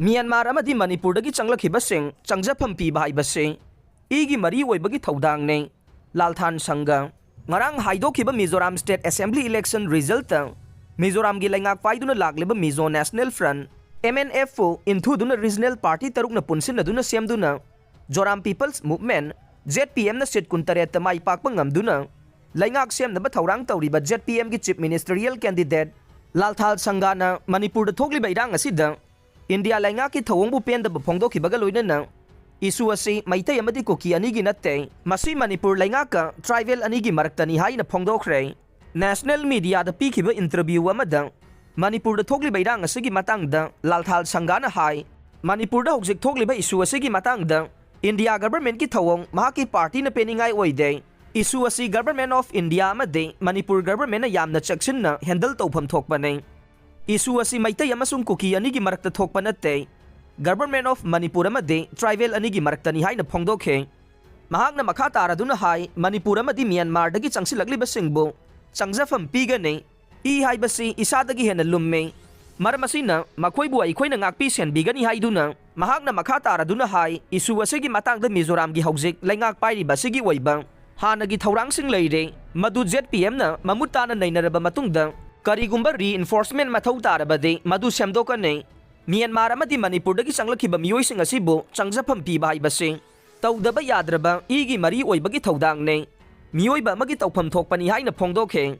Myanmar amadi Manipur dagi Changlakhibasing Changjapham Piba Haibasi Eegi mari Oibagi Thoudangni Lalthan Sangha ngarang haidokhiba Mizoram State Assembly election result Mizoram gi laingak paiduna lagliba Mizo National Front MNF inthuduna regional party tarukna punsinaduna semduna Joram People's Movement ZPM na seat kuntaret mai pakpa ngamduna laingak semnaba thaurang tawriba ZPM gi chief ministerial candidate Lalthal Sangana Manipur da thokliba irang asida India laingak ki thawongbu pendaba phongdokhibaga loinana isu asi maitai amadi koki ani gi natte masi Manipur laingaka tribal ani gi maraktani haina phongdokre national media da pikhiba interview amada Manipur da thokliba irang asigi matangda Lalthal Sangana hai Manipur da hojik thokliba isu asigi matangda India government ki thawong mahaki party na peningai oide isu asi government of India amade Manipur government na yamna chaksinna handle tawpham thokpa nei isu asi maitai amasung koki ani gi marakta thokpa natte government of Manipur amade tribal ani gi maraktani haina phongdokhe mahakna makha taraduna hai Manipur amadi Myanmar dagi changsilagliba singbo Changjapham piga nei Haibasi isadagi hena lumme maramasina makoibu aikoina ngakpi senbigani haiduna mahakna makha taraduna hai isu asigi matangda Mizoram gi hojik laingak pairiba sigi oiba hanagi thaurangsing leire madu ZPM na mamutana nainaraba matungda karigumba reinforcement mathau tarabade madu semdokane Myanmar amadi Manipur dagi changlakhiba mioising asibu Changjapham Piba haibasi tawdaba yadraba Eegi mari oibagi Thoudangni mioiba amagi tawpham thokpani haina phongdokhe